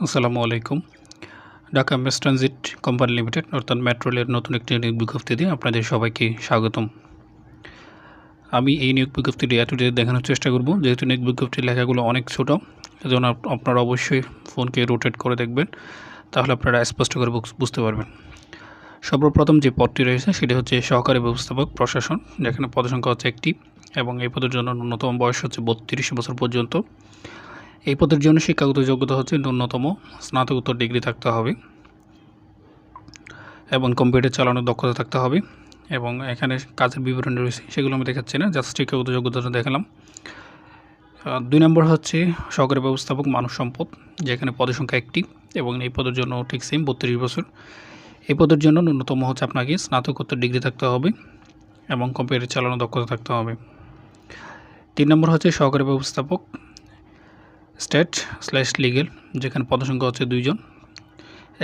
আসসালামু আলাইকুম। Dhaka mace transit company limited অর্থাৎ মেট্রো রেলের নতুন একটি নিয়োগ বিজ্ঞপ্তিতে আপনাদের সবাইকে স্বাগতম। আমি এই নিয়োগ বিজ্ঞপ্তিটি এতটুকু দেখানোর চেষ্টা করব, যেহেতু নিয়োগ বিজ্ঞপ্তির লেখাগুলো অনেক ছোট, এজন্য আপনারা অবশ্যই ফোনকে রোটেট করে দেখবেন, তাহলে আপনারা স্পষ্ট করে বুঝতে পারবেন। সর্বপ্রথম যে পদটি রয়েছে সেটি হচ্ছে সহকারী ব্যবস্থাপক প্রশাসন, যেখানে পদসংখ্যা হচ্ছে একটি এবং এই পদের জন্য ন্যূনতম বয়স হচ্ছে 32 বছর পর্যন্ত। এই পদের জন্য শিক্ষাগত যোগ্যতা হচ্ছে ন্যূনতম স্নাতকোত্তর ডিগ্রি থাকতে হবে এবং কম্পিউটার চালানোর দক্ষতা থাকতে হবে। এবং এখানে কাজের বিবরণী রয়েছে, সেগুলো আমি দেখাচ্ছি না, জাস্ট শিক্ষাগত যোগ্যতাটা দেখালাম। 2 নম্বর হচ্ছে সহকারী ব্যবস্থাপক মানব সম্পদ, যেখানে পদের সংখ্যা একটি এবং এই পদের জন্য ঠিক সেম 32 বছর। এই পদের জন্য ন্যূনতম হচ্ছে আপনাকে স্নাতকোত্তর ডিগ্রি থাকতে হবে এবং কম্পিউটার চালানোর দক্ষতা থাকতে হবে। 3 নম্বর হচ্ছে সহকারী ব্যবস্থাপক স্টেট/লিগ্যাল, যেখানে পদসংখ্যা হচ্ছে 2 জন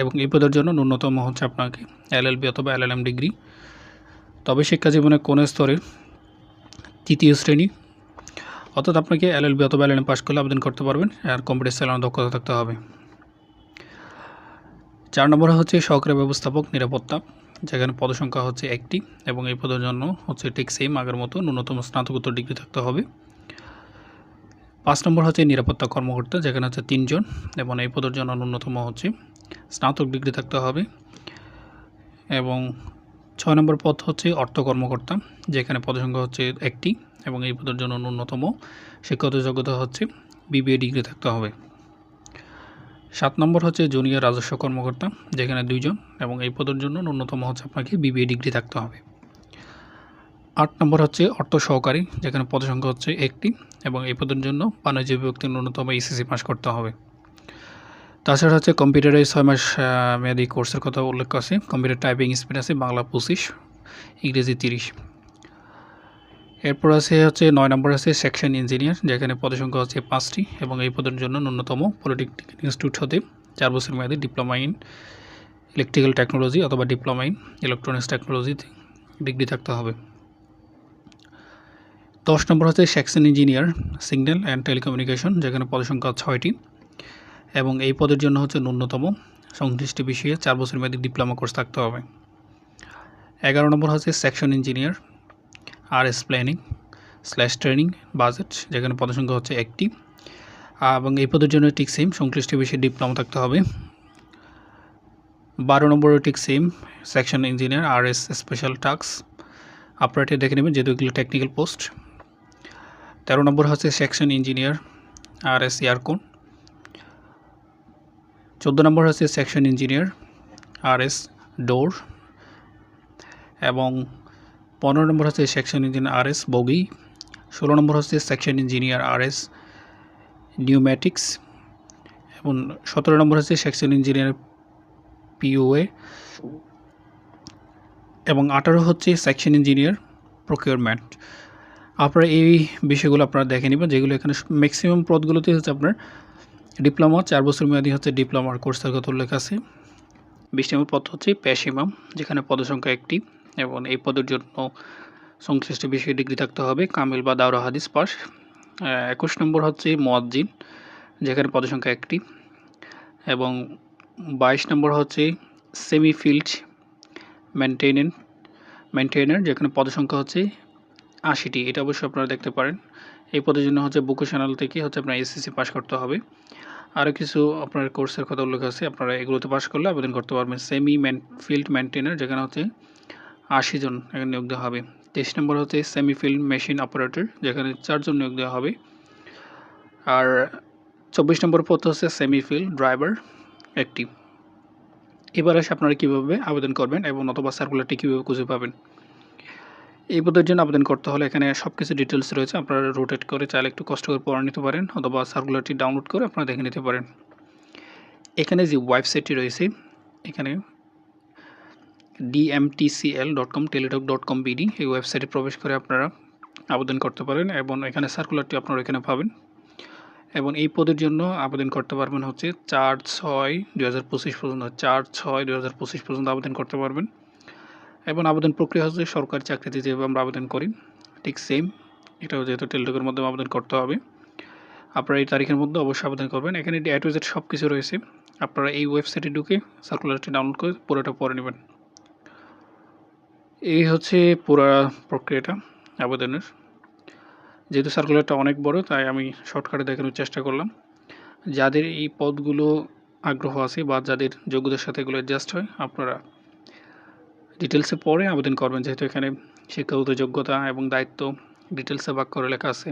এবং এই পদের জন্য ন্যূনতম হচ্ছে আপনাকে LLB অথবা LLM ডিগ্রি, তবে শিক্ষা জীবনে কোনো স্তরে 3য় শ্রেণী, অর্থাৎ আপনাকে LLB অথবা LLM পাস করলে আবেদন করতে পারবেন, আর কম্পিউটার চালানোর দক্ষতা থাকতে হবে। 4 নম্বরে হচ্ছে সহকারী ব্যবস্থাপক নিরাপত্তা, যেখানে পদসংখ্যা হচ্ছে একটি এবং এই পদের জন্য হচ্ছে ঠিক সেম আগের মতো ন্যূনতম স্নাতকোত্তর ডিগ্রি থাকতে হবে। 5 নম্বর হচ্ছে নিরাপত্তা কর্মকর্তা, যেখানে হচ্ছে 3 জন এবং এই পদের জন্য ন্যূনতম হচ্ছে স্নাতক ডিগ্রি থাকতে হবে। এবং 6 নম্বর পদ হচ্ছে অর্থ কর্মকর্তা, যেখানে পদসংখ্যা হচ্ছে একটি এবং এই পদের জন্য ন্যূনতম শিক্ষাগত যোগ্যতা হচ্ছে BBA ডিগ্রি থাকতে হবে। 7 নম্বর হচ্ছে জুনিয়র রাজস্ব কর্মকর্তা, যেখানে 2 জন এবং এই পদের জন্য ন্যূনতম হচ্ছে আপনাকে BBA ডিগ্রি থাকতে হবে। 8 নম্বর হচ্ছে অর্থ সহকারী, যেখানে পদসংখ্যা হচ্ছে একটি এবং এই পদের জন্য বাণিজ্য বিভাগের ন্যূনতম SSC পাস করতে হবে। তাছাড়া হচ্ছে কম্পিউটারে 6 মাস মেয়াদি কোর্সের কথা উল্লেখ আছে। কম্পিউটার টাইপিং স্পিড আছে বাংলা 25, ইংরেজি 30। এরপর আছে হচ্ছে 9 নম্বর আছে সেকশন ইঞ্জিনিয়ার, যেখানে পদসংখ্যা হচ্ছে 5টি এবং এই পদের জন্য ন্যূনতম পলিটেকনিক ইনস্টিটিউট হতে 4 বছর মেয়াদি ডিপ্লোমা ইন ইলেকট্রিক্যাল টেকনোলজি অথবা ডিপ্লোমা ইন ইলেকট্রনিক্স টেকনোলজিতে ডিগ্রি থাকতে হবে। 10 নম্বর হচ্ছে section engineer signal and telecommunication, যেখানে পদসংখ্যা 6টি এবং এই পদের জন্য হচ্ছে ন্যূনতম সংশ্লিষ্ট বিষয়ে 4 বছর মেয়াদি ডিপ্লোমা কোর্স থাকতে হবে। 11 নম্বর হচ্ছে সেকশন ইঞ্জিনিয়ার RS প্ল্যানিং/ট্রেনিং বাজেট, যেখানে পদসংখ্যা হচ্ছে একটি এবং এই পদের জন্য ঠিক সেম সংশ্লিষ্ট বিষয়ে ডিপ্লোমা থাকতে হবে। 12 নম্বরে ঠিক same section engineer RS special task আপনারা দেখে নেবেন, যেহেতু এগুলো টেকনিক্যাল পোস্ট। 13 নম্বর হচ্ছে সেকশন ইঞ্জিনিয়ার RS এয়ারকন। 14 নম্বর হচ্ছে সেকশন ইঞ্জিনিয়ার RS ডোর এবং 15 নম্বর হচ্ছে সেকশন ইঞ্জিনিয়ার RS বগি। 16 নম্বর হচ্ছে সেকশন ইঞ্জিনিয়ার RS নিউম্যাটিক্স এবং 17 নম্বর হচ্ছে সেকশন ইঞ্জিনিয়ার POA এবং 18 হচ্ছে সেকশন ইঞ্জিনিয়ার প্রকিউরমেন্ট। আপনারা এই বিষয়গুলো আপনারা দেখে নেবেন, যেগুলো এখানে ম্যাক্সিমাম পদগুলোতে হচ্ছে আপনার ডিপ্লোমা 4 বছর মেয়াদি হচ্ছে ডিপ্লোমার কোর্সের কথা উল্লেখ আছে। 20 নম্বর পদ হচ্ছে পেশিমাম, যেখানে পদসংখ্যা একটি এবং এই পদের জন্য সংশ্লিষ্ট বিষয়ে ডিগ্রি থাকতে হবে কামিল বা দাওরা হাদিস পাস। 21 নম্বর হচ্ছে মুয়াজ্জিন, যেখানে পদসংখ্যা একটি এবং 22 নম্বর হচ্ছে সেমি ফিল্ড মেনটেইনার, যেখানে পদসংখ্যা হচ্ছে 80টি। এটা অবশ্যই আপনারা দেখতে পারেন। এই পদের জন্য হচ্ছে ভোকেশনাল থেকে হচ্ছে আপনার SSC পাস করতে হবে। আরও কিছু আপনার কোর্সের কথা উল্লেখ আছে, আপনারা এগুলোতে পাস করলে আবেদন করতে পারবেন। ফিল্ড মেনটেইনার, যেখানে হচ্ছে 80 জন এখানে নিয়োগ দেওয়া হবে। 23 নম্বর হচ্ছে সেমি ফিল্ড মেশিন অপারেটর, যেখানে 4 জন নিয়োগ দেওয়া হবে। আর 24 নম্বর পদ হচ্ছে সেমি ফিল্ড ড্রাইভার একটি। এবার আসে আপনারা কীভাবে আবেদন করবেন এবং অথবা সার্কুলারটি কীভাবে খুঁজে পাবেন। এই পদের জন্য আবেদন করতে হলে এখানে সব কিছু ডিটেলস রয়েছে, আপনারা রোটেট করে চাইলে একটু কষ্ট করে পড়ে নিতে পারেন অথবা সার্কুলারটি ডাউনলোড করে আপনারা দেখে নিতে পারেন। এখানে যে ওয়েবসাইটটি রয়েছে, এখানে dmtcl.com teletalk.com bd এই ওয়েবসাইটে প্রবেশ করে আপনারা আবেদন করতে পারেন এবং এখানে সার্কুলারটি আপনারা এখানে পাবেন। এবং এই পদের জন্য আবেদন করতে পারবেন হচ্ছে 4/6/2025 পর্যন্ত, 4/6/2025 পর্যন্ত আবেদন করতে পারবেন। এবং আবেদন প্রক্রিয়া হচ্ছে সরকারি চাকরিতে যেভাবে আমরা আবেদন করি ঠিক সেম, এটাও যেহেতু টেলিটকের মাধ্যমে আবেদন করতে হবে, আপনারা এই তারিখের মধ্যে অবশ্যই আবেদন করবেন। এখানে A to Z সব কিছু রয়েছে, আপনারা এই ওয়েবসাইটে ঢুকে সার্কুলারটি ডাউনলোড করে পুরোটা পড়ে নেবেন। এই হচ্ছে পুরা প্রক্রিয়াটা আবেদনের। যেহেতু সার্কুলারটা অনেক বড় তাই আমি শর্টকাটে দেখানোর চেষ্টা করলাম। যাদের এই পদগুলো আগ্রহ আছে বা যাদের যোগ্যতার সাথে এগুলো অ্যাডজাস্ট হয়, আপনারা ডিটেলসে পরে আবেদন করবেন, যেহেতু এখানে শিক্ষাগত যোগ্যতা এবং দায়িত্ব ডিটেলসে ভাগ করে লেখা আছে।